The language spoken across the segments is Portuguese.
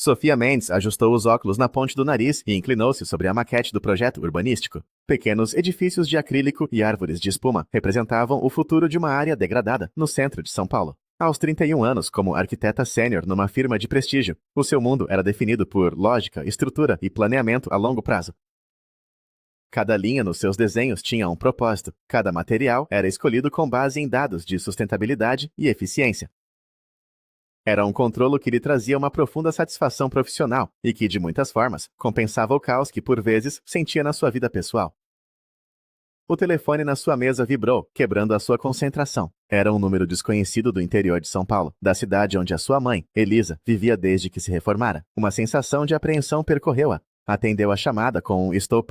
Sofia Mendes ajustou os óculos na ponte do nariz e inclinou-se sobre a maquete do projeto urbanístico. Pequenos edifícios de acrílico e árvores de espuma representavam o futuro de uma área degradada no centro de São Paulo. Aos 31 anos, como arquiteta sênior numa firma de prestígio, o seu mundo era definido por lógica, estrutura e planeamento a longo prazo. Cada linha nos seus desenhos tinha um propósito. Cada material era escolhido com base em dados de sustentabilidade e eficiência. Era um controlo que lhe trazia uma profunda satisfação profissional e que, de muitas formas, compensava o caos que, por vezes, sentia na sua vida pessoal. O telefone na sua mesa vibrou, quebrando a sua concentração. Era um número desconhecido do interior de São Paulo, da cidade onde a sua mãe, Elisa, vivia desde que se reformara. Uma sensação de apreensão percorreu-a. Atendeu a chamada com um "estou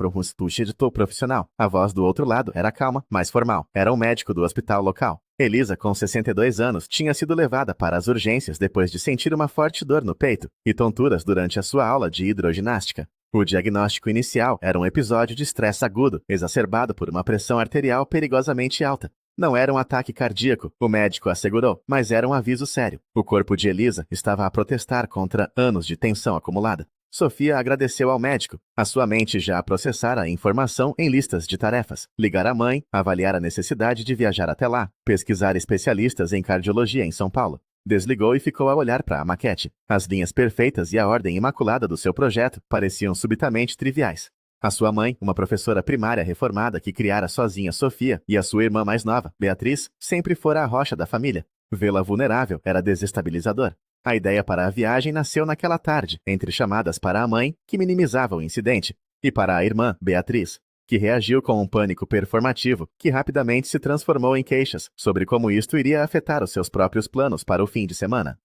profissional". A voz do outro lado era calma, mas formal. Era um médico do hospital local. Elisa, com 62 anos, tinha sido levada para as urgências depois de sentir uma forte dor no peito e tonturas durante a sua aula de hidroginástica. O diagnóstico inicial era um episódio de estresse agudo, exacerbado por uma pressão arterial perigosamente alta. Não era um ataque cardíaco, o médico assegurou, mas era um aviso sério. O corpo de Elisa estava a protestar contra anos de tensão acumulada. Sofia agradeceu ao médico. A sua mente já processara a informação em listas de tarefas. Ligar à mãe, avaliar a necessidade de viajar até lá, pesquisar especialistas em cardiologia em São Paulo. Desligou e ficou a olhar para a maquete. As linhas perfeitas e a ordem imaculada do seu projeto pareciam subitamente triviais. A sua mãe, uma professora primária reformada que criara sozinha Sofia, e a sua irmã mais nova, Beatriz, sempre fora a rocha da família. Vê-la vulnerável era desestabilizador. A ideia para a viagem nasceu naquela tarde, entre chamadas para a mãe, que minimizava o incidente, e para a irmã, Beatriz, que reagiu com um pânico performativo que rapidamente se transformou em queixas sobre como isto iria afetar os seus próprios planos para o fim de semana.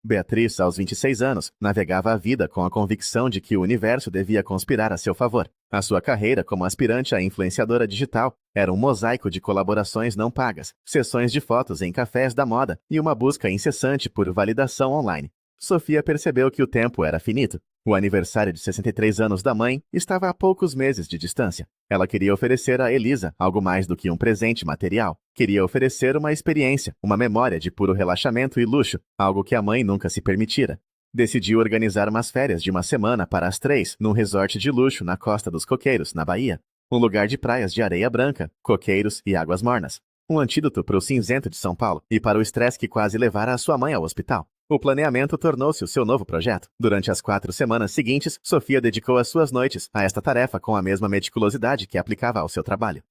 Beatriz, aos 26 anos, navegava a vida com a convicção de que o universo devia conspirar a seu favor. A sua carreira como aspirante a influenciadora digital era um mosaico de colaborações não pagas, sessões de fotos em cafés da moda e uma busca incessante por validação online. Sofia percebeu que o tempo era finito. O aniversário de 63 anos da mãe estava a poucos meses de distância. Ela queria oferecer a Elisa algo mais do que um presente material. Queria oferecer uma experiência, uma memória de puro relaxamento e luxo, algo que a mãe nunca se permitira. Decidiu organizar umas férias de uma semana para as 3 num resort de luxo na Costa dos Coqueiros, na Bahia. Um lugar de praias de areia branca, coqueiros e águas mornas. Um antídoto para o cinzento de São Paulo e para o estresse que quase levara a sua mãe ao hospital. O planeamento tornou-se o seu novo projeto. Durante as 4 semanas seguintes, Sofia dedicou as suas noites a esta tarefa com a mesma meticulosidade que aplicava ao seu trabalho.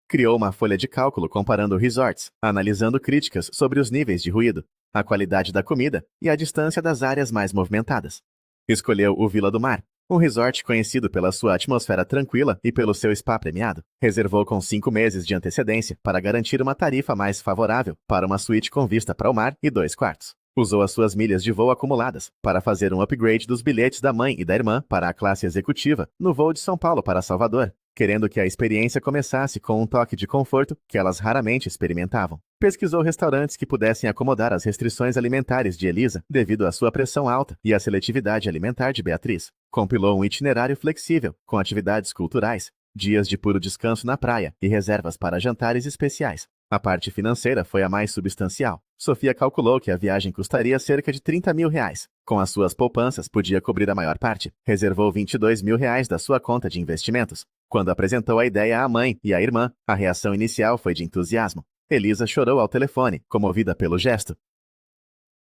Criou uma folha de cálculo comparando resorts, analisando críticas sobre os níveis de ruído, a qualidade da comida e a distância das áreas mais movimentadas. Escolheu o Vila do Mar, um resort conhecido pela sua atmosfera tranquila e pelo seu spa premiado. Reservou com 5 meses de antecedência para garantir uma tarifa mais favorável para uma suíte com vista para o mar e 2 quartos. Usou as suas milhas de voo acumuladas para fazer um upgrade dos bilhetes da mãe e da irmã para a classe executiva no voo de São Paulo para Salvador, querendo que a experiência começasse com um toque de conforto que elas raramente experimentavam. Pesquisou restaurantes que pudessem acomodar as restrições alimentares de Elisa devido à sua pressão alta e à seletividade alimentar de Beatriz. Compilou um itinerário flexível, com atividades culturais, dias de puro descanso na praia e reservas para jantares especiais. A parte financeira foi a mais substancial. Sofia calculou que a viagem custaria cerca de R$30 mil. Com as suas poupanças, podia cobrir a maior parte. Reservou R$22 mil da sua conta de investimentos. Quando apresentou a ideia à mãe e à irmã, a reação inicial foi de entusiasmo. Elisa chorou ao telefone, comovida pelo gesto.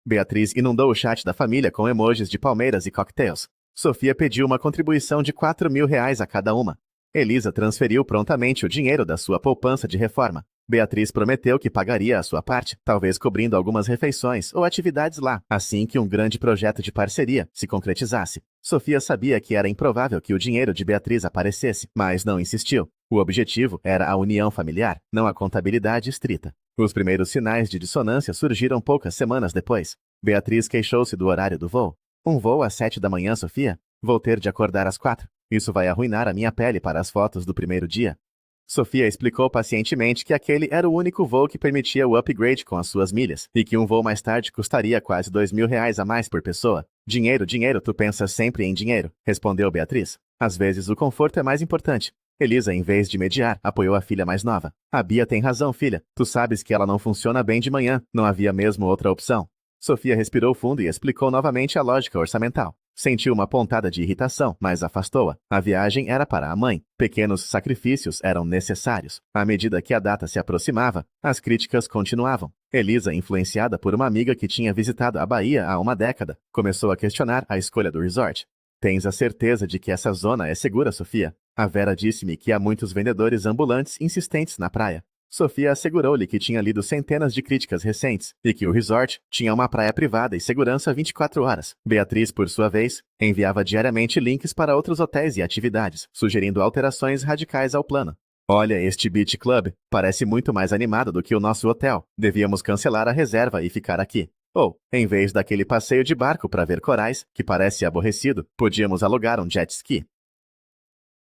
Beatriz inundou o chat da família com emojis de palmeiras e cocktails. Sofia pediu uma contribuição de R$4 mil a cada uma. Elisa transferiu prontamente o dinheiro da sua poupança de reforma. Beatriz prometeu que pagaria a sua parte, talvez cobrindo algumas refeições ou atividades lá, assim que um grande projeto de parceria se concretizasse. Sofia sabia que era improvável que o dinheiro de Beatriz aparecesse, mas não insistiu. O objetivo era a união familiar, não a contabilidade estrita. Os primeiros sinais de dissonância surgiram poucas semanas depois. Beatriz queixou-se do horário do voo. Um voo às 7 da manhã, Sofia? Vou ter de acordar às 4. Isso vai arruinar a minha pele para as fotos do primeiro dia. Sofia explicou pacientemente que aquele era o único voo que permitia o upgrade com as suas milhas, e que um voo mais tarde custaria quase R$2 mil a mais por pessoa. Dinheiro, dinheiro, tu pensas sempre em dinheiro, respondeu Beatriz. Às vezes o conforto é mais importante. Elisa, em vez de mediar, apoiou a filha mais nova. A Bia tem razão, filha. Tu sabes que ela não funciona bem de manhã, não havia mesmo outra opção. Sofia respirou fundo e explicou novamente a lógica orçamental. Sentiu uma pontada de irritação, mas afastou-a. A viagem era para a mãe. Pequenos sacrifícios eram necessários. À medida que a data se aproximava, as críticas continuavam. Elisa, influenciada por uma amiga que tinha visitado a Bahia há uma década, começou a questionar a escolha do resort. Tens a certeza de que essa zona é segura, Sofia? A Vera disse-me que há muitos vendedores ambulantes insistentes na praia. Sofia assegurou-lhe que tinha lido centenas de críticas recentes e que o resort tinha uma praia privada e segurança 24 horas. Beatriz, por sua vez, enviava diariamente links para outros hotéis e atividades, sugerindo alterações radicais ao plano. Olha, este Beach Club parece muito mais animado do que o nosso hotel. Devíamos cancelar a reserva e ficar aqui. Ou, em vez daquele passeio de barco para ver corais, que parece aborrecido, podíamos alugar um jet ski.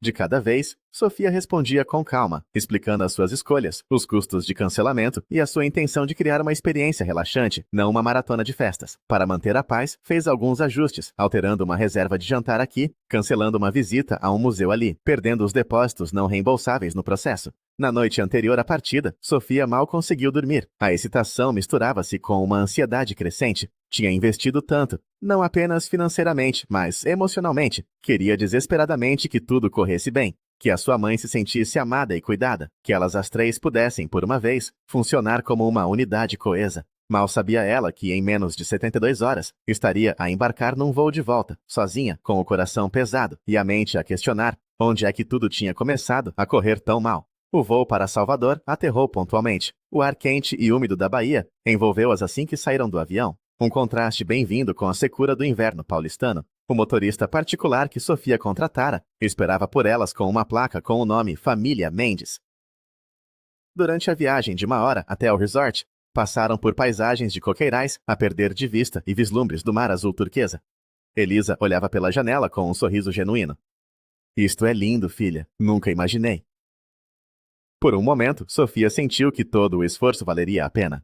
De cada vez, Sofia respondia com calma, explicando as suas escolhas, os custos de cancelamento e a sua intenção de criar uma experiência relaxante, não uma maratona de festas. Para manter a paz, fez alguns ajustes, alterando uma reserva de jantar aqui, cancelando uma visita a um museu ali, perdendo os depósitos não reembolsáveis no processo. Na noite anterior à partida, Sofia mal conseguiu dormir. A excitação misturava-se com uma ansiedade crescente. Tinha investido tanto, não apenas financeiramente, mas emocionalmente. Queria desesperadamente que tudo corresse bem, que a sua mãe se sentisse amada e cuidada, que elas as três pudessem, por uma vez, funcionar como uma unidade coesa. Mal sabia ela que, em menos de 72 horas, estaria a embarcar num voo de volta, sozinha, com o coração pesado e a mente a questionar onde é que tudo tinha começado a correr tão mal. O voo para Salvador aterrou pontualmente. O ar quente e úmido da Bahia envolveu-as assim que saíram do avião. Um contraste bem-vindo com a secura do inverno paulistano. O motorista particular que Sofia contratara esperava por elas com uma placa com o nome Família Mendes. Durante a viagem de 1 hora até o resort, passaram por paisagens de coqueirais a perder de vista e vislumbres do mar azul turquesa. Elisa olhava pela janela com um sorriso genuíno. Isto é lindo, filha. Nunca imaginei. Por um momento, Sofia sentiu que todo o esforço valeria a pena.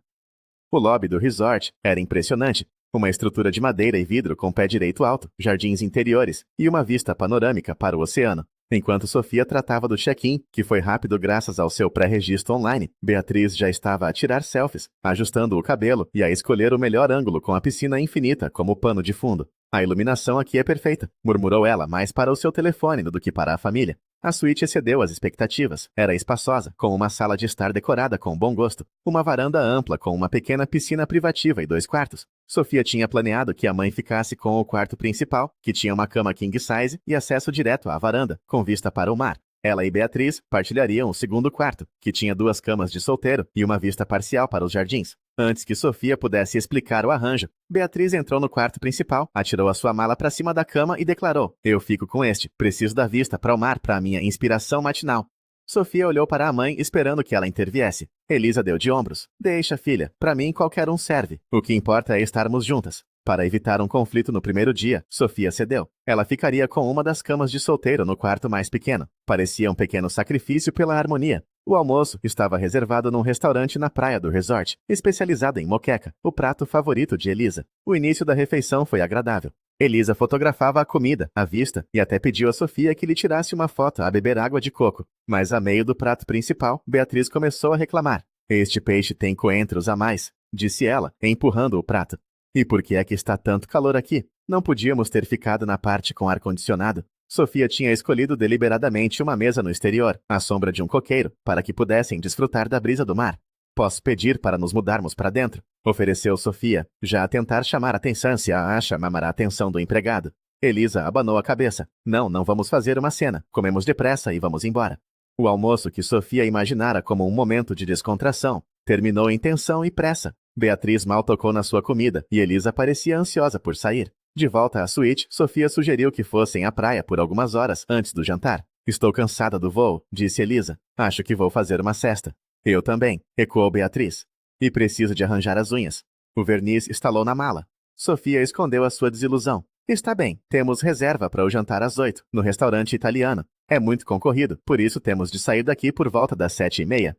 O lobby do resort era impressionante. Uma estrutura de madeira e vidro com pé direito alto, jardins interiores e uma vista panorâmica para o oceano. Enquanto Sofia tratava do check-in, que foi rápido graças ao seu pré-registro online, Beatriz já estava a tirar selfies, ajustando o cabelo e a escolher o melhor ângulo com a piscina infinita como pano de fundo. A iluminação aqui é perfeita, murmurou ela mais para o seu telefone do que para a família. A suíte excedeu as expectativas. Era espaçosa, com uma sala de estar decorada com bom gosto, uma varanda ampla com uma pequena piscina privativa e 2 quartos. Sofia tinha planeado que a mãe ficasse com o quarto principal, que tinha uma cama king size e acesso direto à varanda, com vista para o mar. Ela e Beatriz partilhariam o segundo quarto, que tinha 2 camas de solteiro e uma vista parcial para os jardins. Antes que Sofia pudesse explicar o arranjo, Beatriz entrou no quarto principal, atirou a sua mala para cima da cama e declarou: Eu fico com este, preciso da vista para o mar para a minha inspiração matinal. Sofia olhou para a mãe esperando que ela interviesse. Elisa deu de ombros. Deixa, filha, para mim qualquer um serve. O que importa é estarmos juntas. Para evitar um conflito no primeiro dia, Sofia cedeu. Ela ficaria com uma das camas de solteiro no quarto mais pequeno. Parecia um pequeno sacrifício pela harmonia. O almoço estava reservado num restaurante na praia do resort, especializado em moqueca, o prato favorito de Elisa. O início da refeição foi agradável. Elisa fotografava a comida, à vista, e até pediu a Sofia que lhe tirasse uma foto a beber água de coco. Mas a meio do prato principal, Beatriz começou a reclamar. Este peixe tem coentros a mais, disse ela, empurrando o prato. E por que é que está tanto calor aqui? Não podíamos ter ficado na parte com ar-condicionado? Sofia tinha escolhido deliberadamente uma mesa no exterior, à sombra de um coqueiro, para que pudessem desfrutar da brisa do mar. Posso pedir para nos mudarmos para dentro? Ofereceu Sofia, já a tentar chamar a atenção se a acha mamar a atenção do empregado. Elisa abanou a cabeça. Não vamos fazer uma cena. Comemos depressa e vamos embora. O almoço que Sofia imaginara como um momento de descontração terminou em tensão e pressa. Beatriz mal tocou na sua comida e Elisa parecia ansiosa por sair. De volta à suíte, Sofia sugeriu que fossem à praia por algumas horas antes do jantar. Estou cansada do voo, disse Elisa. Acho que vou fazer uma sesta. Eu também, ecoou Beatriz. E preciso de arranjar as unhas. O verniz estalou na mala. Sofia escondeu a sua desilusão. Está bem, temos reserva para o jantar às 8, no restaurante italiano. É muito concorrido, por isso temos de sair daqui por volta das 7h30.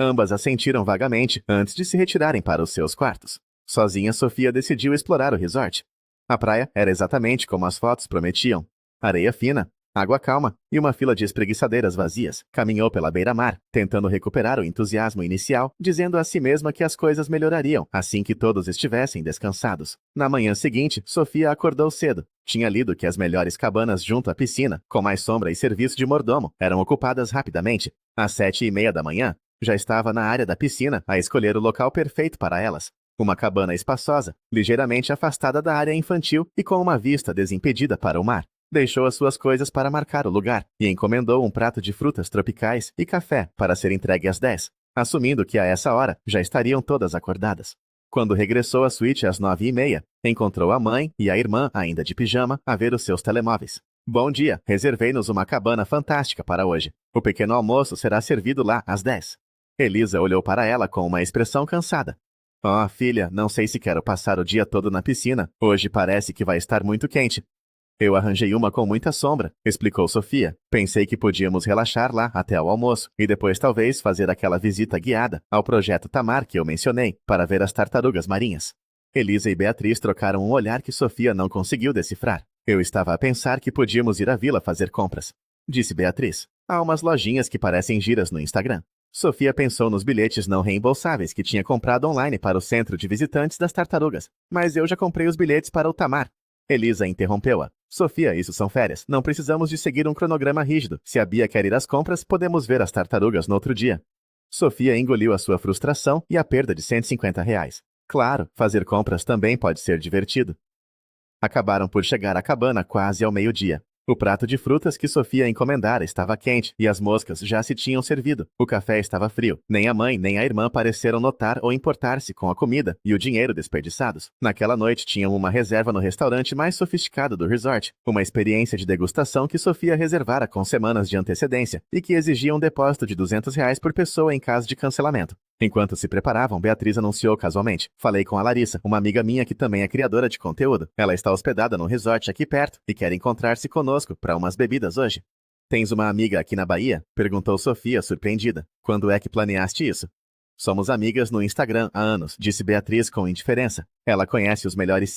Ambas assentiram vagamente antes de se retirarem para os seus quartos. Sozinha, Sofia decidiu explorar o resort. A praia era exatamente como as fotos prometiam. Areia fina, água calma e uma fila de espreguiçadeiras vazias. Caminhou pela beira-mar, tentando recuperar o entusiasmo inicial, dizendo a si mesma que as coisas melhorariam assim que todos estivessem descansados. Na manhã seguinte, Sofia acordou cedo. Tinha lido que as melhores cabanas junto à piscina, com mais sombra e serviço de mordomo, eram ocupadas rapidamente. Às 7h30 da manhã, já estava na área da piscina a escolher o local perfeito para elas. Uma cabana espaçosa, ligeiramente afastada da área infantil e com uma vista desimpedida para o mar. Deixou as suas coisas para marcar o lugar e encomendou um prato de frutas tropicais e café para ser entregue às 10, assumindo que a essa hora já estariam todas acordadas. Quando regressou à suíte às 9h30, encontrou a mãe e a irmã, ainda de pijama, a ver os seus telemóveis. Bom dia, reservei-nos uma cabana fantástica para hoje. O pequeno almoço será servido lá às 10. Elisa olhou para ela com uma expressão cansada. Oh, filha, não sei se quero passar o dia todo na piscina. Hoje parece que vai estar muito quente. Eu arranjei uma com muita sombra, explicou Sofia. Pensei que podíamos relaxar lá até o almoço e depois talvez fazer aquela visita guiada ao projeto Tamar que eu mencionei, para ver as tartarugas marinhas. Elisa e Beatriz trocaram um olhar que Sofia não conseguiu decifrar. Eu estava a pensar que podíamos ir à vila fazer compras, disse Beatriz. Há umas lojinhas que parecem giras no Instagram. Sofia pensou nos bilhetes não reembolsáveis que tinha comprado online para o centro de visitantes das tartarugas. Mas eu já comprei os bilhetes para o Tamar. Elisa interrompeu-a. Sofia, isso são férias. Não precisamos de seguir um cronograma rígido. Se a Bia quer ir às compras, podemos ver as tartarugas no outro dia. Sofia engoliu a sua frustração e a perda de R$ 150. Claro, fazer compras também pode ser divertido. Acabaram por chegar à cabana quase ao meio-dia. O prato de frutas que Sofia encomendara estava quente e as moscas já se tinham servido. O café estava frio. Nem a mãe nem a irmã pareceram notar ou importar-se com a comida e o dinheiro desperdiçados. Naquela noite tinham uma reserva no restaurante mais sofisticado do resort. Uma experiência de degustação que Sofia reservara com semanas de antecedência e que exigia um depósito de R$ 200 por pessoa em caso de cancelamento. Enquanto se preparavam, Beatriz anunciou casualmente. Falei com a Larissa, uma amiga minha que também é criadora de conteúdo. Ela está hospedada num resort aqui perto e quer encontrar-se conosco para umas bebidas hoje. Tens uma amiga aqui na Bahia? Perguntou Sofia, surpreendida. Quando é que planeaste isso? Somos amigas no Instagram há anos, disse Beatriz com indiferença. Ela conhece os melhores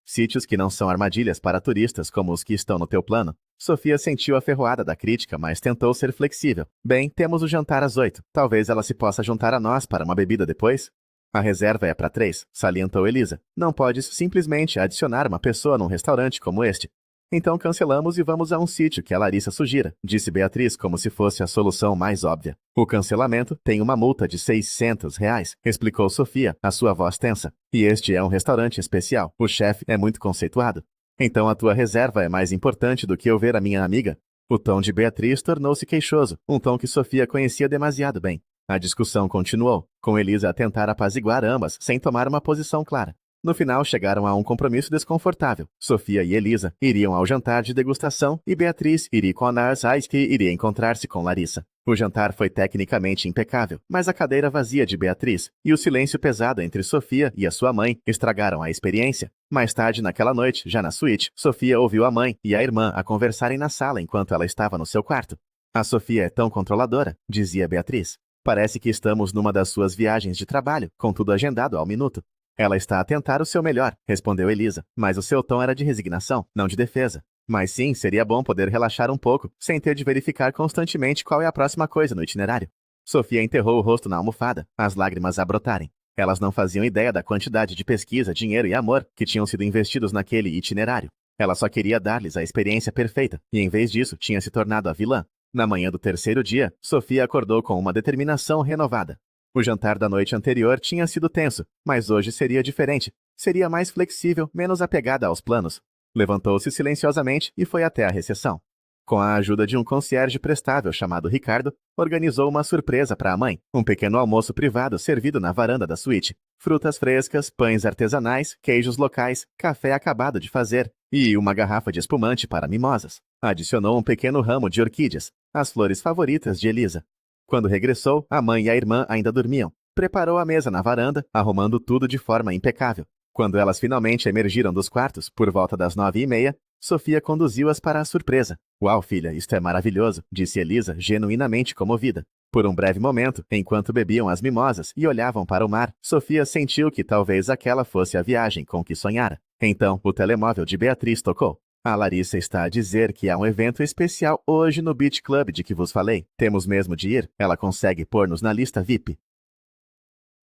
sítios que não são armadilhas para turistas como os que estão no teu plano. Sofia sentiu a ferroada da crítica, mas tentou ser flexível. Bem, temos o jantar às 8. Talvez ela se possa juntar a nós para uma bebida depois? A reserva é para 3, salientou Elisa. Não podes simplesmente adicionar uma pessoa num restaurante como este. Então cancelamos e vamos a um sítio que a Larissa sugira, disse Beatriz como se fosse a solução mais óbvia. O cancelamento tem uma multa de R$ 600, explicou Sofia, a sua voz tensa. E este é um restaurante especial. O chefe é muito conceituado. Então a tua reserva é mais importante do que eu ver a minha amiga? O tom de Beatriz tornou-se queixoso, um tom que Sofia conhecia demasiado bem. A discussão continuou, com Elisa a tentar apaziguar ambas, sem tomar uma posição clara. No final, chegaram a um compromisso desconfortável. Sofia e Elisa iriam ao jantar de degustação e Beatriz iria com a Narsaiski e iria encontrar-se com Larissa. O jantar foi tecnicamente impecável, mas a cadeira vazia de Beatriz e o silêncio pesado entre Sofia e a sua mãe estragaram a experiência. Mais tarde naquela noite, já na suíte, Sofia ouviu a mãe e a irmã a conversarem na sala enquanto ela estava no seu quarto. A Sofia é tão controladora, dizia Beatriz. Parece que estamos numa das suas viagens de trabalho, com tudo agendado ao minuto. Ela está a tentar o seu melhor, respondeu Elisa, mas o seu tom era de resignação, não de defesa. Mas sim, seria bom poder relaxar um pouco, sem ter de verificar constantemente qual é a próxima coisa no itinerário. Sofia enterrou o rosto na almofada, as lágrimas a brotarem. Elas não faziam ideia da quantidade de pesquisa, dinheiro e amor que tinham sido investidos naquele itinerário. Ela só queria dar-lhes a experiência perfeita, e em vez disso tinha se tornado a vilã. Na manhã do terceiro dia, Sofia acordou com uma determinação renovada. O jantar da noite anterior tinha sido tenso, mas hoje seria diferente. Seria mais flexível, menos apegada aos planos. Levantou-se silenciosamente e foi até a recepção. Com a ajuda de um concierge prestável chamado Ricardo, organizou uma surpresa para a mãe, um pequeno almoço privado servido na varanda da suíte. Frutas frescas, pães artesanais, queijos locais, café acabado de fazer e uma garrafa de espumante para mimosas. Adicionou um pequeno ramo de orquídeas, as flores favoritas de Elisa. Quando regressou, a mãe e a irmã ainda dormiam. Preparou a mesa na varanda, arrumando tudo de forma impecável. Quando elas finalmente emergiram dos quartos, por volta das 9h30, Sofia conduziu-as para a surpresa. Uau, filha, isto é maravilhoso, disse Elisa, genuinamente comovida. Por um breve momento, enquanto bebiam as mimosas e olhavam para o mar, Sofia sentiu que talvez aquela fosse a viagem com que sonhara. Então, o telemóvel de Beatriz tocou. A Larissa está a dizer que há um evento especial hoje no Beach Club de que vos falei. Temos mesmo de ir? Ela consegue pôr-nos na lista VIP.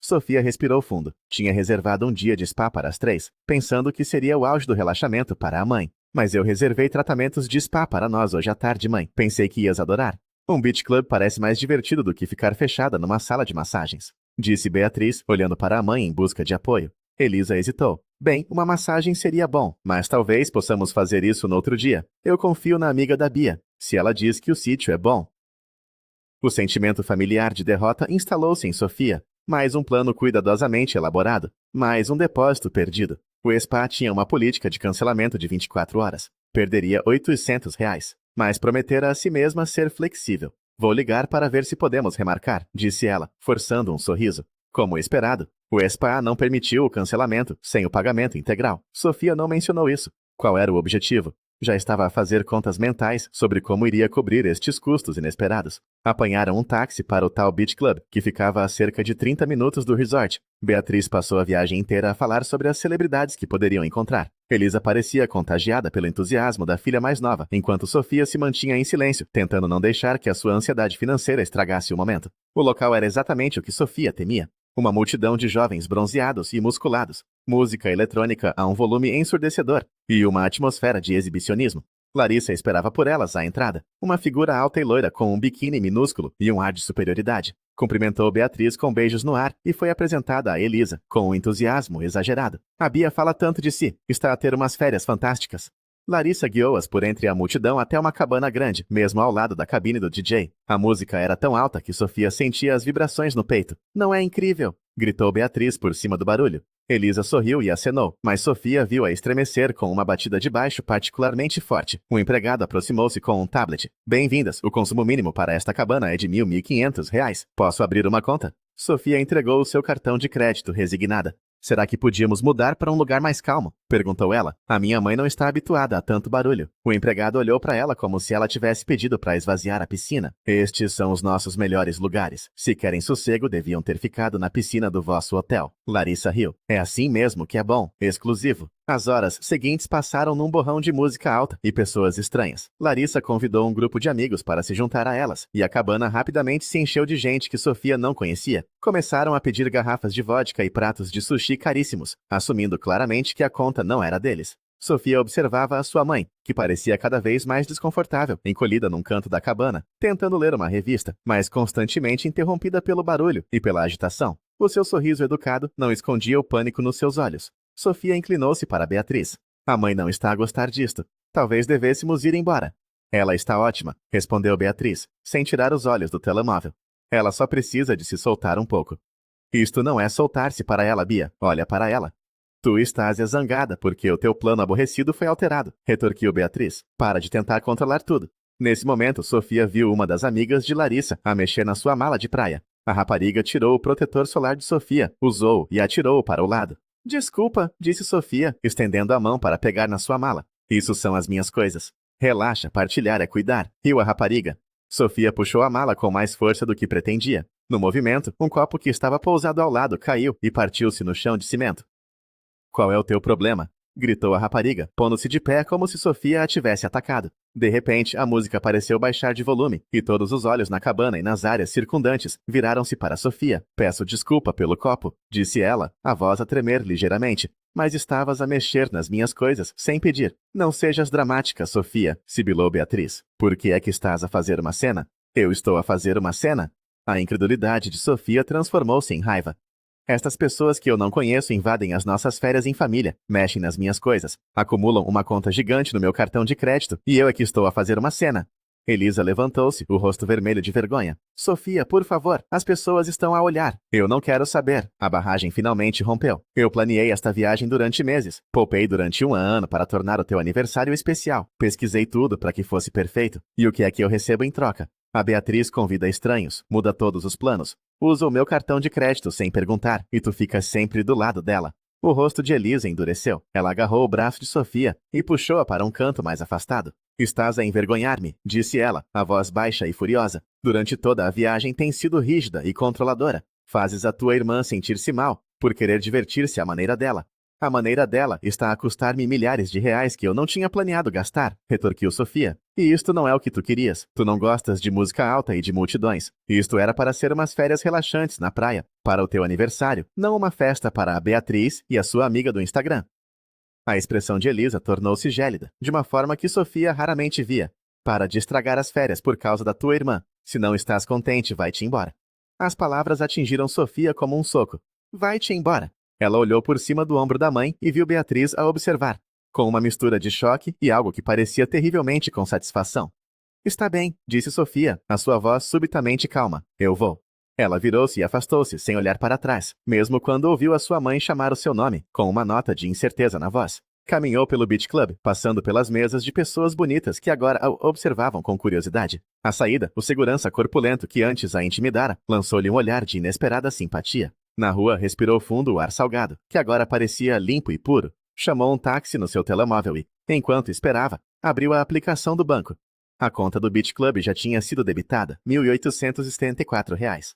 Sofia respirou fundo. Tinha reservado um dia de spa para as 3, pensando que seria o auge do relaxamento para a mãe. Mas eu reservei tratamentos de spa para nós hoje à tarde, mãe. Pensei que ias adorar. Um beach club parece mais divertido do que ficar fechada numa sala de massagens, disse Beatriz, olhando para a mãe em busca de apoio. Elisa hesitou. Bem, uma massagem seria bom, mas talvez possamos fazer isso no outro dia. Eu confio na amiga da Bia, se ela diz que o sítio é bom. O sentimento familiar de derrota instalou-se em Sofia. Mais um plano cuidadosamente elaborado. Mais um depósito perdido. O spa tinha uma política de cancelamento de 24 horas. Perderia R$ 800, mas prometera a si mesma ser flexível. Vou ligar para ver se podemos remarcar, disse ela, forçando um sorriso. Como esperado, o spa não permitiu o cancelamento sem o pagamento integral. Sofia não mencionou isso. Qual era o objetivo? Já estava a fazer contas mentais sobre como iria cobrir estes custos inesperados. Apanharam um táxi para o tal Beach Club, que ficava a cerca de 30 minutos do resort. Beatriz passou a viagem inteira a falar sobre as celebridades que poderiam encontrar. Elisa parecia contagiada pelo entusiasmo da filha mais nova, enquanto Sofia se mantinha em silêncio, tentando não deixar que a sua ansiedade financeira estragasse o momento. O local era exatamente o que Sofia temia. Uma multidão de jovens bronzeados e musculados, música eletrônica a um volume ensurdecedor e uma atmosfera de exibicionismo. Larissa esperava por elas à entrada, uma figura alta e loira com um biquíni minúsculo e um ar de superioridade. Cumprimentou Beatriz com beijos no ar e foi apresentada a Elisa, com um entusiasmo exagerado. A Bia fala tanto de si, está a ter umas férias fantásticas. Larissa guiou-as por entre a multidão até uma cabana grande, mesmo ao lado da cabine do DJ. A música era tão alta que Sofia sentia as vibrações no peito. Não é incrível? Gritou Beatriz por cima do barulho. Elisa sorriu e acenou, mas Sofia viu-a estremecer com uma batida de baixo particularmente forte. O empregado aproximou-se com um tablet. Bem-vindas, o consumo mínimo para esta cabana é de R$ 1.500. Posso abrir uma conta? Sofia entregou o seu cartão de crédito, resignada. Será que podíamos mudar para um lugar mais calmo? Perguntou ela. A minha mãe não está habituada a tanto barulho. O empregado olhou para ela como se ela tivesse pedido para esvaziar a piscina. Estes são os nossos melhores lugares. Se querem sossego, deviam ter ficado na piscina do vosso hotel. Larissa riu. É assim mesmo que é bom. Exclusivo. As horas seguintes passaram num borrão de música alta e pessoas estranhas. Larissa convidou um grupo de amigos para se juntar a elas, e a cabana rapidamente se encheu de gente que Sofia não conhecia. Começaram a pedir garrafas de vodka e pratos de sushi caríssimos, assumindo claramente que a conta não era deles. Sofia observava a sua mãe, que parecia cada vez mais desconfortável, encolhida num canto da cabana, tentando ler uma revista, mas constantemente interrompida pelo barulho e pela agitação. O seu sorriso educado não escondia o pânico nos seus olhos. Sofia inclinou-se para Beatriz. A mãe não está a gostar disto. Talvez devêssemos ir embora. Ela está ótima, respondeu Beatriz, sem tirar os olhos do telemóvel. Ela só precisa de se soltar um pouco. Isto não é soltar-se para ela, Bia. Olha para ela. Tu estás zangada porque o teu plano aborrecido foi alterado, retorquiu Beatriz. Para de tentar controlar tudo. Nesse momento, Sofia viu uma das amigas de Larissa a mexer na sua mala de praia. A rapariga tirou o protetor solar de Sofia, usou e atirou-o para o lado. Desculpa, disse Sofia, estendendo a mão para pegar na sua mala. Isso são as minhas coisas. Relaxa, partilhar é cuidar, riu a rapariga. Sofia puxou a mala com mais força do que pretendia. No movimento, um copo que estava pousado ao lado caiu e partiu-se no chão de cimento. Qual é o teu problema? Gritou a rapariga, pondo-se de pé como se Sofia a tivesse atacado. De repente, a música pareceu baixar de volume, e todos os olhos na cabana e nas áreas circundantes viraram-se para Sofia. Peço desculpa pelo copo, disse ela, a voz a tremer ligeiramente. Mas estavas a mexer nas minhas coisas, sem pedir. Não sejas dramática, Sofia, sibilou Beatriz. Por que é que estás a fazer uma cena? Eu estou a fazer uma cena? A incredulidade de Sofia transformou-se em raiva. Estas pessoas que eu não conheço invadem as nossas férias em família, mexem nas minhas coisas, acumulam uma conta gigante no meu cartão de crédito e eu é que estou a fazer uma cena. Elisa levantou-se, o rosto vermelho de vergonha. Sofia, por favor, as pessoas estão a olhar. Eu não quero saber. A barragem finalmente rompeu. Eu planeei esta viagem durante meses. Poupei durante um ano para tornar o teu aniversário especial. Pesquisei tudo para que fosse perfeito. E o que é que eu recebo em troca? A Beatriz convida estranhos, muda todos os planos. Usa o meu cartão de crédito sem perguntar, e tu ficas sempre do lado dela. O rosto de Elisa endureceu. Ela agarrou o braço de Sofia e puxou-a para um canto mais afastado. Estás a envergonhar-me, disse ela, a voz baixa e furiosa. Durante toda a viagem tens sido rígida e controladora. Fazes a tua irmã sentir-se mal, por querer divertir-se à maneira dela. A maneira dela está a custar-me milhares de reais que eu não tinha planeado gastar, retorquiu Sofia. E isto não é o que tu querias. Tu não gostas de música alta e de multidões. Isto era para ser umas férias relaxantes na praia, para o teu aniversário, não uma festa para a Beatriz e a sua amiga do Instagram. A expressão de Elisa tornou-se gélida, de uma forma que Sofia raramente via. Para de estragar as férias por causa da tua irmã. Se não estás contente, vai-te embora. As palavras atingiram Sofia como um soco. Vai-te embora. Ela olhou por cima do ombro da mãe e viu Beatriz a observar, com uma mistura de choque e algo que parecia terrivelmente com satisfação. Está bem, disse Sofia, a sua voz subitamente calma. Eu vou. Ela virou-se e afastou-se, sem olhar para trás, mesmo quando ouviu a sua mãe chamar o seu nome, com uma nota de incerteza na voz. Caminhou pelo Beach Club, passando pelas mesas de pessoas bonitas que agora a observavam com curiosidade. À saída, o segurança corpulento que antes a intimidara lançou-lhe um olhar de inesperada simpatia. Na rua, respirou fundo o ar salgado, que agora parecia limpo e puro. Chamou um táxi no seu telemóvel e, enquanto esperava, abriu a aplicação do banco. A conta do Beach Club já tinha sido debitada, R$ 1.874.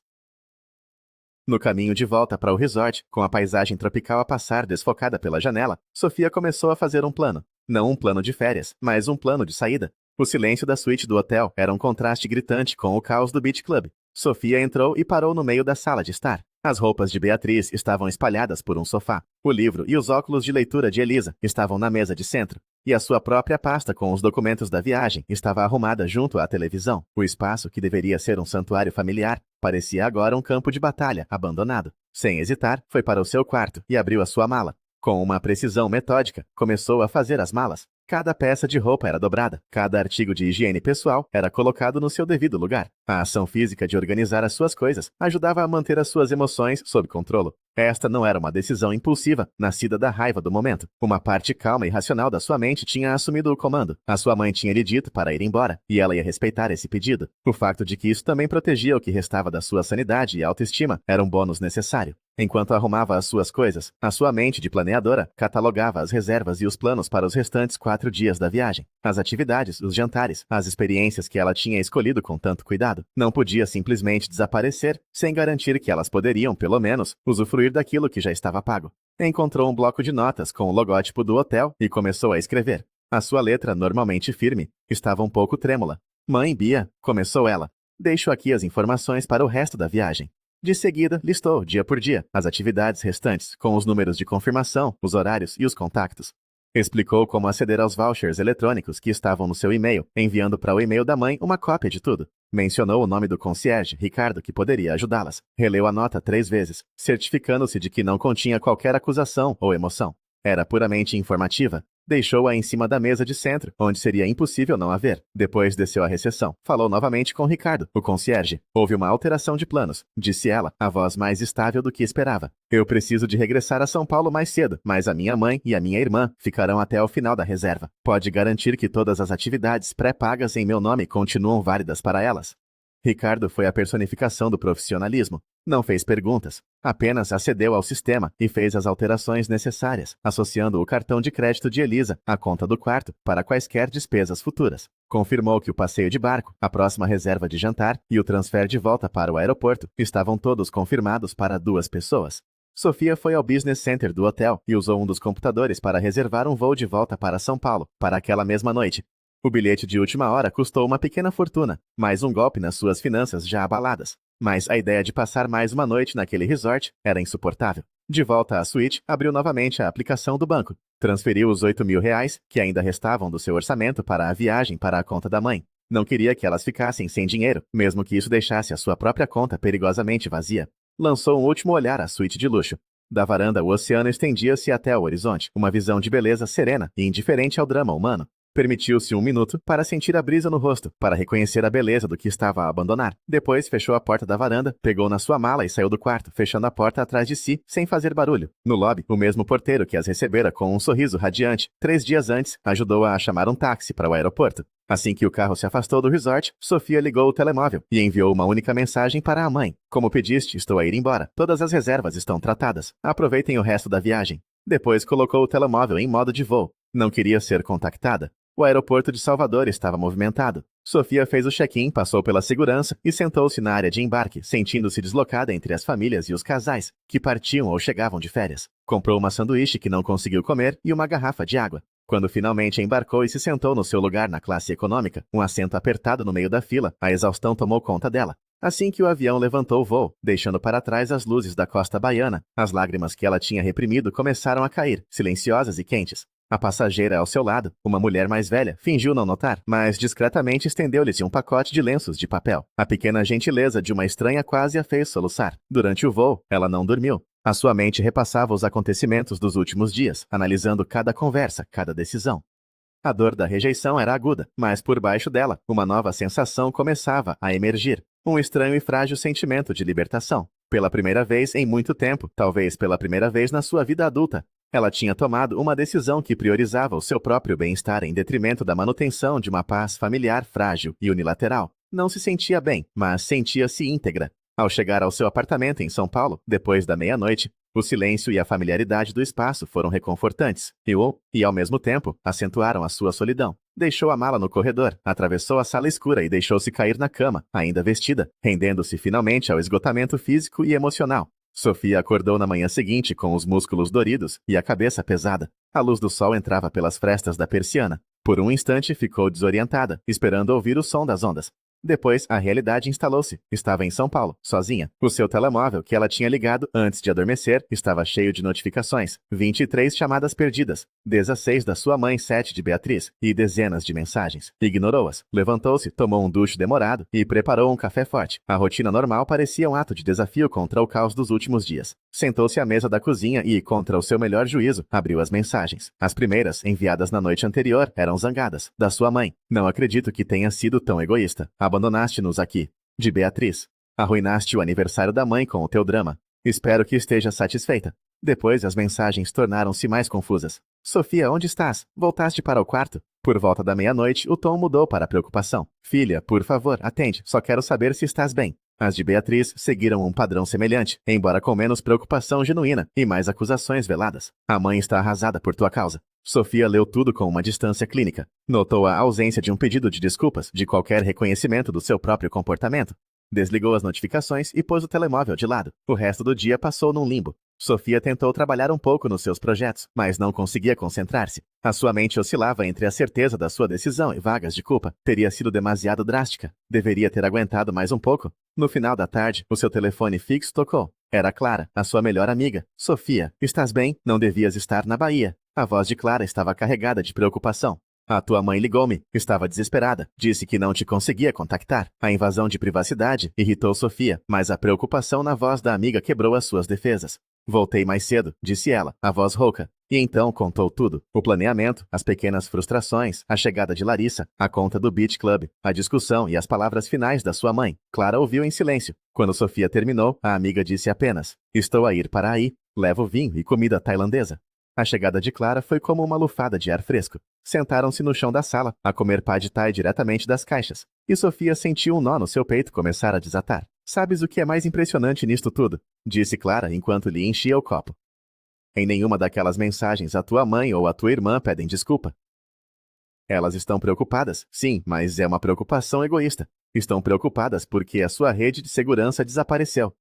No caminho de volta para o resort, com a paisagem tropical a passar desfocada pela janela, Sofia começou a fazer um plano. Não um plano de férias, mas um plano de saída. O silêncio da suíte do hotel era um contraste gritante com o caos do Beach Club. Sofia entrou e parou no meio da sala de estar. As roupas de Beatriz estavam espalhadas por um sofá. O livro e os óculos de leitura de Elisa estavam na mesa de centro. E a sua própria pasta com os documentos da viagem estava arrumada junto à televisão. O espaço, que deveria ser um santuário familiar, parecia agora um campo de batalha, abandonado. Sem hesitar, foi para o seu quarto e abriu a sua mala. Com uma precisão metódica, começou a fazer as malas. Cada peça de roupa era dobrada, cada artigo de higiene pessoal era colocado no seu devido lugar. A ação física de organizar as suas coisas ajudava a manter as suas emoções sob controle. Esta não era uma decisão impulsiva, nascida da raiva do momento. Uma parte calma e racional da sua mente tinha assumido o comando. A sua mãe tinha lhe dito para ir embora, e ela ia respeitar esse pedido. O facto de que isso também protegia o que restava da sua sanidade e autoestima era um bônus necessário. Enquanto arrumava as suas coisas, a sua mente de planeadora catalogava as reservas e os planos para os restantes 4 dias da viagem. As atividades, os jantares, as experiências que ela tinha escolhido com tanto cuidado. Não podia simplesmente desaparecer, sem garantir que elas poderiam, pelo menos, usufruir daquilo que já estava pago. Encontrou um bloco de notas com o logótipo do hotel e começou a escrever. A sua letra, normalmente firme, estava um pouco trêmula. Mãe Bia, começou ela. Deixo aqui as informações para o resto da viagem. De seguida, listou, dia por dia, as atividades restantes, com os números de confirmação, os horários e os contactos. Explicou como aceder aos vouchers eletrônicos que estavam no seu e-mail, enviando para o e-mail da mãe uma cópia de tudo. Mencionou o nome do concierge, Ricardo, que poderia ajudá-las. Releu a nota 3 vezes, certificando-se de que não continha qualquer acusação ou emoção. Era puramente informativa. Deixou-a em cima da mesa de centro, onde seria impossível não haver. Depois desceu à recepção. Falou novamente com Ricardo, o concierge. Houve uma alteração de planos, disse ela, a voz mais estável do que esperava. Eu preciso de regressar a São Paulo mais cedo, mas a minha mãe e a minha irmã ficarão até o final da reserva. Pode garantir que todas as atividades pré-pagas em meu nome continuam válidas para elas? Ricardo foi a personificação do profissionalismo. Não fez perguntas, apenas acedeu ao sistema e fez as alterações necessárias, associando o cartão de crédito de Elisa à conta do quarto para quaisquer despesas futuras. Confirmou que o passeio de barco, a próxima reserva de jantar e o transfer de volta para o aeroporto estavam todos confirmados para 2 pessoas. Sofia foi ao business center do hotel e usou um dos computadores para reservar um voo de volta para São Paulo, para aquela mesma noite. O bilhete de última hora custou uma pequena fortuna, mais um golpe nas suas finanças já abaladas. Mas a ideia de passar mais uma noite naquele resort era insuportável. De volta à suíte, abriu novamente a aplicação do banco. Transferiu os R$ 8.000, que ainda restavam do seu orçamento para a viagem, para a conta da mãe. Não queria que elas ficassem sem dinheiro, mesmo que isso deixasse a sua própria conta perigosamente vazia. Lançou um último olhar à suíte de luxo. Da varanda, o oceano estendia-se até o horizonte, uma visão de beleza serena e indiferente ao drama humano. Permitiu-se 1 minuto para sentir a brisa no rosto, para reconhecer a beleza do que estava a abandonar. Depois fechou a porta da varanda, pegou na sua mala e saiu do quarto, fechando a porta atrás de si, sem fazer barulho. No lobby, o mesmo porteiro que as recebera com um sorriso radiante, 3 dias antes, ajudou-a a chamar um táxi para o aeroporto. Assim que o carro se afastou do resort, Sofia ligou o telemóvel e enviou uma única mensagem para a mãe. Como pediste, estou a ir embora. Todas as reservas estão tratadas. Aproveitem o resto da viagem. Depois colocou o telemóvel em modo de voo. Não queria ser contactada. O aeroporto de Salvador estava movimentado. Sofia fez o check-in, passou pela segurança e sentou-se na área de embarque, sentindo-se deslocada entre as famílias e os casais, que partiam ou chegavam de férias. Comprou uma sanduíche que não conseguiu comer e uma garrafa de água. Quando finalmente embarcou e se sentou no seu lugar na classe econômica, um assento apertado no meio da fila, a exaustão tomou conta dela. Assim que o avião levantou o voo, deixando para trás as luzes da costa baiana, as lágrimas que ela tinha reprimido começaram a cair, silenciosas e quentes. A passageira ao seu lado, uma mulher mais velha, fingiu não notar, mas discretamente estendeu-lhe um pacote de lenços de papel. A pequena gentileza de uma estranha quase a fez soluçar. Durante o voo, ela não dormiu. A sua mente repassava os acontecimentos dos últimos dias, analisando cada conversa, cada decisão. A dor da rejeição era aguda, mas por baixo dela, uma nova sensação começava a emergir. Um estranho e frágil sentimento de libertação. Pela primeira vez em muito tempo, talvez pela primeira vez na sua vida adulta, ela tinha tomado uma decisão que priorizava o seu próprio bem-estar em detrimento da manutenção de uma paz familiar frágil e unilateral. Não se sentia bem, mas sentia-se íntegra. Ao chegar ao seu apartamento em São Paulo, depois da meia-noite, o silêncio e a familiaridade do espaço foram reconfortantes e, ao mesmo tempo, acentuaram a sua solidão. Deixou a mala no corredor, atravessou a sala escura e deixou-se cair na cama, ainda vestida, rendendo-se finalmente ao esgotamento físico e emocional. Sofia acordou na manhã seguinte com os músculos doridos e a cabeça pesada. A luz do sol entrava pelas frestas da persiana. Por um instante ficou desorientada, esperando ouvir o som das ondas. Depois, a realidade instalou-se. Estava em São Paulo, sozinha. O seu telemóvel, que ela tinha ligado antes de adormecer, estava cheio de notificações. 23 chamadas perdidas. 16 da sua mãe, 7 de Beatriz, e dezenas de mensagens. Ignorou-as. Levantou-se, tomou um duche demorado e preparou um café forte. A rotina normal parecia um ato de desafio contra o caos dos últimos dias. Sentou-se à mesa da cozinha e, contra o seu melhor juízo, abriu as mensagens. As primeiras, enviadas na noite anterior, eram zangadas. Da sua mãe. Não acredito que tenha sido tão egoísta. Abandonaste-nos aqui. De Beatriz. Arruinaste o aniversário da mãe com o teu drama. Espero que esteja satisfeita. Depois as mensagens tornaram-se mais confusas. Sofia, onde estás? Voltaste para o quarto? Por volta da meia-noite, o tom mudou para a preocupação. Filha, por favor, atende. Só quero saber se estás bem. As de Beatriz seguiram um padrão semelhante, embora com menos preocupação genuína e mais acusações veladas. A mãe está arrasada por tua causa. Sofia leu tudo com uma distância clínica. Notou a ausência de um pedido de desculpas, de qualquer reconhecimento do seu próprio comportamento. Desligou as notificações e pôs o telemóvel de lado. O resto do dia passou num limbo. Sofia tentou trabalhar um pouco nos seus projetos, mas não conseguia concentrar-se. A sua mente oscilava entre a certeza da sua decisão e vagas de culpa. Teria sido demasiado drástica. Deveria ter aguentado mais um pouco. No final da tarde, o seu telefone fixo tocou. Era Clara, a sua melhor amiga. Sofia, estás bem? Não devias estar na Bahia. A voz de Clara estava carregada de preocupação. A tua mãe ligou-me. Estava desesperada. Disse que não te conseguia contactar. A invasão de privacidade irritou Sofia, mas a preocupação na voz da amiga quebrou as suas defesas. Voltei mais cedo, disse ela, a voz rouca. E então contou tudo. O planeamento, as pequenas frustrações, a chegada de Larissa, a conta do Beach Club, a discussão e as palavras finais da sua mãe. Clara ouviu em silêncio. Quando Sofia terminou, a amiga disse apenas: estou a ir para aí. Levo vinho e comida tailandesa. A chegada de Clara foi como uma lufada de ar fresco. Sentaram-se no chão da sala, a comer pad thai diretamente das caixas. E Sofia sentiu um nó no seu peito começar a desatar. Sabes o que é mais impressionante nisto tudo? Disse Clara enquanto lhe enchia o copo. Em nenhuma daquelas mensagens a tua mãe ou a tua irmã pedem desculpa. Elas estão preocupadas, sim, mas é uma preocupação egoísta. Estão preocupadas porque a sua rede de segurança desapareceu.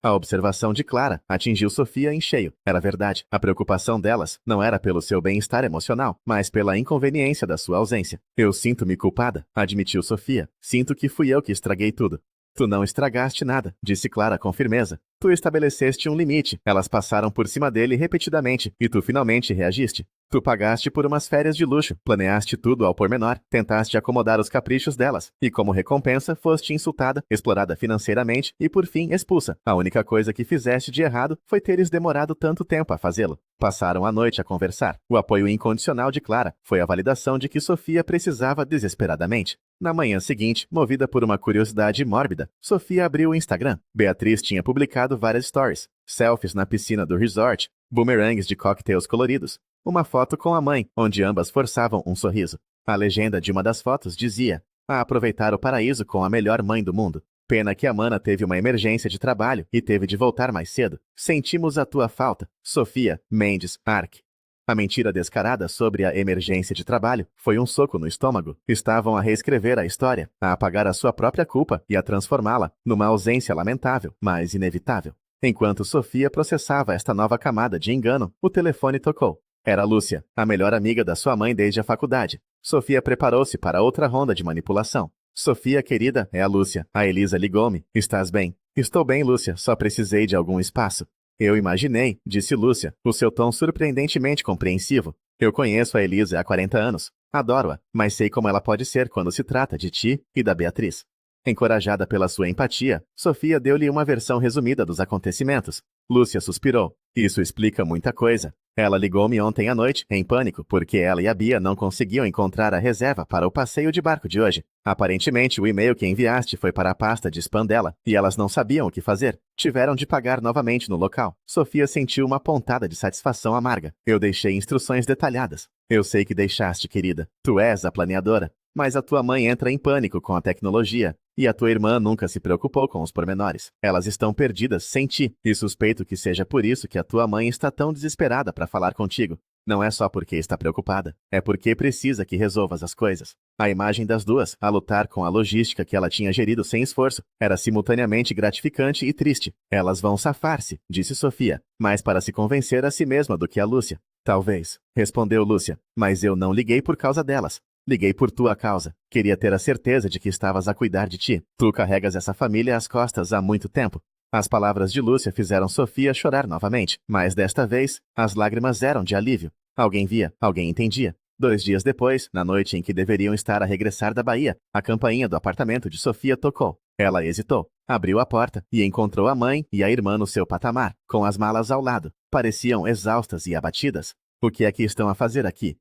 A observação de Clara atingiu Sofia em cheio. Era verdade. A preocupação delas não era pelo seu bem-estar emocional, mas pela inconveniência da sua ausência. Eu sinto-me culpada, admitiu Sofia. Sinto que fui eu que estraguei tudo. Tu não estragaste nada, disse Clara com firmeza. Tu estabeleceste um limite. Elas passaram por cima dele repetidamente e tu finalmente reagiste. Tu pagaste por umas férias de luxo, planeaste tudo ao pormenor, tentaste acomodar os caprichos delas, e como recompensa foste insultada, explorada financeiramente e por fim expulsa. A única coisa que fizeste de errado foi teres demorado tanto tempo a fazê-lo. Passaram a noite a conversar. O apoio incondicional de Clara foi a validação de que Sofia precisava desesperadamente. Na manhã seguinte, movida por uma curiosidade mórbida, Sofia abriu o Instagram. Beatriz tinha publicado várias stories, selfies na piscina do resort, boomerangues de coquetéis coloridos, uma foto com a mãe, onde ambas forçavam um sorriso. A legenda de uma das fotos dizia: a aproveitar o paraíso com a melhor mãe do mundo. Pena que a mana teve uma emergência de trabalho e teve de voltar mais cedo. Sentimos a tua falta. Sofia Mendes Arque. A mentira descarada sobre a emergência de trabalho foi um soco no estômago. Estavam a reescrever a história, a apagar a sua própria culpa e a transformá-la numa ausência lamentável, mas inevitável. Enquanto Sofia processava esta nova camada de engano, o telefone tocou. Era Lúcia, a melhor amiga da sua mãe desde a faculdade. Sofia preparou-se para outra ronda de manipulação. Sofia, querida, é a Lúcia. A Elisa ligou-me. Estás bem? Estou bem, Lúcia, só precisei de algum espaço. Eu imaginei, disse Lúcia, o seu tom surpreendentemente compreensivo. Eu conheço a Elisa há 40 anos. Adoro-a, mas sei como ela pode ser quando se trata de ti e da Beatriz. Encorajada pela sua empatia, Sofia deu-lhe uma versão resumida dos acontecimentos. Lúcia suspirou. Isso explica muita coisa. Ela ligou-me ontem à noite, em pânico, porque ela e a Bia não conseguiam encontrar a reserva para o passeio de barco de hoje. Aparentemente, o e-mail que enviaste foi para a pasta de spam dela, e elas não sabiam o que fazer. Tiveram de pagar novamente no local. Sofia sentiu uma pontada de satisfação amarga. Eu deixei instruções detalhadas. Eu sei que deixaste, querida. Tu és a planeadora. Mas a tua mãe entra em pânico com a tecnologia, e a tua irmã nunca se preocupou com os pormenores. Elas estão perdidas sem ti, e suspeito que seja por isso que a tua mãe está tão desesperada para falar contigo. Não é só porque está preocupada, é porque precisa que resolvas as coisas. A imagem das duas, a lutar com a logística que ela tinha gerido sem esforço, era simultaneamente gratificante e triste. Elas vão safar-se, disse Sofia, mais para se convencer a si mesma do que a Lúcia. Talvez, respondeu Lúcia, mas eu não liguei por causa delas. Liguei por tua causa. Queria ter a certeza de que estavas a cuidar de ti. Tu carregas essa família às costas há muito tempo. As palavras de Lúcia fizeram Sofia chorar novamente, mas desta vez, as lágrimas eram de alívio. Alguém via, alguém entendia. 2 dias depois, na noite em que deveriam estar a regressar da Bahia, a campainha do apartamento de Sofia tocou. Ela hesitou, abriu a porta e encontrou a mãe e a irmã no seu patamar, com as malas ao lado. Pareciam exaustas e abatidas. O que é que estão a fazer aqui?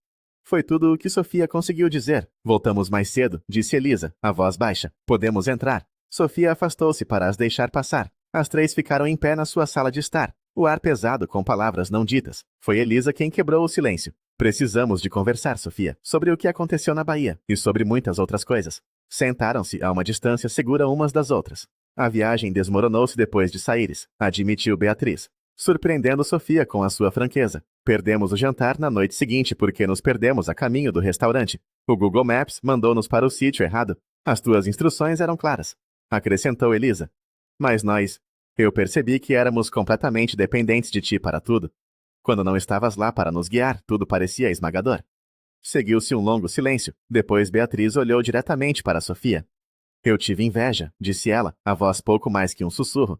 Foi tudo o que Sofia conseguiu dizer. Voltamos mais cedo, disse Elisa, a voz baixa. Podemos entrar. Sofia afastou-se para as deixar passar. As 3 ficaram em pé na sua sala de estar, o ar pesado com palavras não ditas. Foi Elisa quem quebrou o silêncio. Precisamos de conversar, Sofia, sobre o que aconteceu na Bahia e sobre muitas outras coisas. Sentaram-se a uma distância segura umas das outras. A viagem desmoronou-se depois de saíres, admitiu Beatriz, surpreendendo Sofia com a sua franqueza. Perdemos o jantar na noite seguinte porque nos perdemos a caminho do restaurante. O Google Maps mandou-nos para o sítio errado. As tuas instruções eram claras, acrescentou Elisa. Mas eu percebi que éramos completamente dependentes de ti para tudo. Quando não estavas lá para nos guiar, tudo parecia esmagador. Seguiu-se um longo silêncio. Depois Beatriz olhou diretamente para Sofia. Eu tive inveja, disse ela, a voz pouco mais que um sussurro.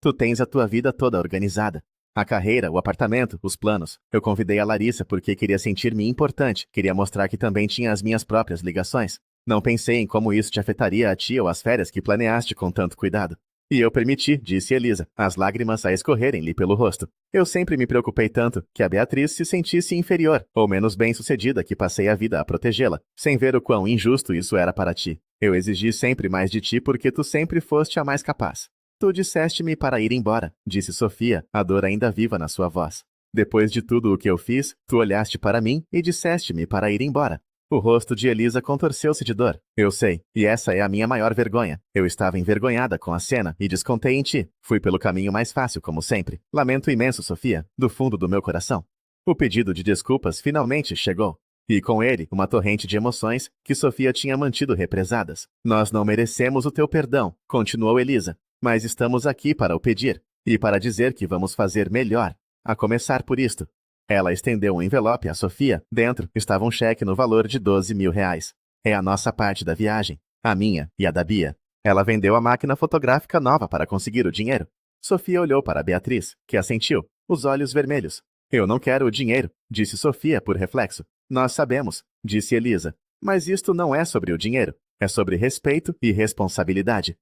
Tu tens a tua vida toda organizada. A carreira, o apartamento, os planos. Eu convidei a Larissa porque queria sentir-me importante, queria mostrar que também tinha as minhas próprias ligações. Não pensei em como isso te afetaria a ti ou as férias que planeaste com tanto cuidado. E eu permiti, disse Elisa, as lágrimas a escorrerem-lhe pelo rosto. Eu sempre me preocupei tanto que a Beatriz se sentisse inferior, ou menos bem-sucedida que passei a vida a protegê-la, sem ver o quão injusto isso era para ti. Eu exigi sempre mais de ti porque tu sempre foste a mais capaz. Tu disseste-me para ir embora, disse Sofia, a dor ainda viva na sua voz. Depois de tudo o que eu fiz, tu olhaste para mim e disseste-me para ir embora. O rosto de Elisa contorceu-se de dor. Eu sei, e essa é a minha maior vergonha. Eu estava envergonhada com a cena e descontei em ti. Fui pelo caminho mais fácil, como sempre. Lamento imenso, Sofia, do fundo do meu coração. O pedido de desculpas finalmente chegou. E com ele, uma torrente de emoções que Sofia tinha mantido represadas. Nós não merecemos o teu perdão, continuou Elisa. Mas estamos aqui para o pedir, e para dizer que vamos fazer melhor, a começar por isto. Ela estendeu um envelope a Sofia. Dentro estava um cheque no valor de 12.000 reais. É a nossa parte da viagem, a minha e a da Bia. Ela vendeu a máquina fotográfica nova para conseguir o dinheiro. Sofia olhou para Beatriz, que assentiu, os olhos vermelhos. Eu não quero o dinheiro, disse Sofia por reflexo. Nós sabemos, disse Elisa. Mas isto não é sobre o dinheiro, é sobre respeito e responsabilidade.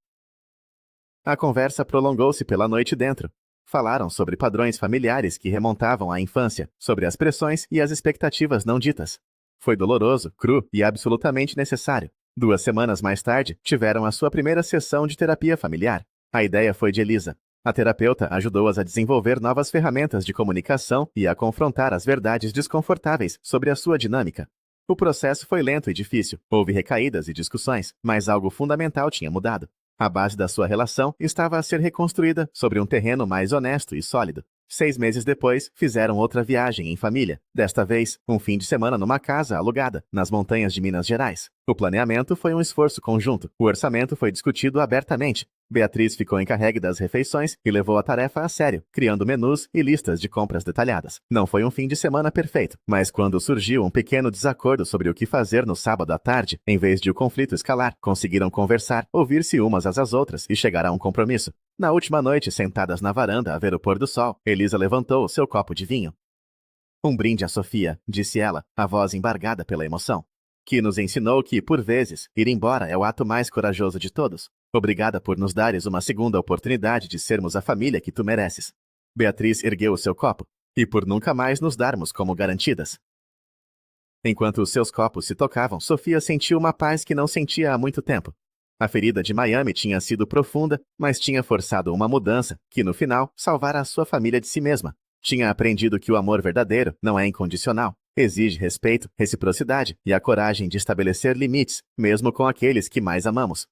A conversa prolongou-se pela noite dentro. Falaram sobre padrões familiares que remontavam à infância, sobre as pressões e as expectativas não ditas. Foi doloroso, cru e absolutamente necessário. 2 semanas mais tarde, tiveram a sua primeira sessão de terapia familiar. A ideia foi de Elisa. A terapeuta ajudou-as a desenvolver novas ferramentas de comunicação e a confrontar as verdades desconfortáveis sobre a sua dinâmica. O processo foi lento e difícil. Houve recaídas e discussões, mas algo fundamental tinha mudado. A base da sua relação estava a ser reconstruída sobre um terreno mais honesto e sólido. 6 meses depois, fizeram outra viagem em família. Desta vez, um fim de semana numa casa alugada, nas montanhas de Minas Gerais. O planeamento foi um esforço conjunto. O orçamento foi discutido abertamente. Beatriz ficou encarregue das refeições e levou a tarefa a sério, criando menus e listas de compras detalhadas. Não foi um fim de semana perfeito, mas quando surgiu um pequeno desacordo sobre o que fazer no sábado à tarde, em vez de o conflito escalar, conseguiram conversar, ouvir-se umas às outras e chegar a um compromisso. Na última noite, sentadas na varanda a ver o pôr do sol, Elisa levantou o seu copo de vinho. Um brinde a Sofia, disse ela, a voz embargada pela emoção, que nos ensinou que, por vezes, ir embora é o ato mais corajoso de todos. Obrigada por nos dares uma segunda oportunidade de sermos a família que tu mereces. Beatriz ergueu o seu copo, e por nunca mais nos darmos como garantidas. Enquanto os seus copos se tocavam, Sofia sentiu uma paz que não sentia há muito tempo. A ferida de Miami tinha sido profunda, mas tinha forçado uma mudança que, no final, salvara a sua família de si mesma. Tinha aprendido que o amor verdadeiro não é incondicional. Exige respeito, reciprocidade e a coragem de estabelecer limites, mesmo com aqueles que mais amamos.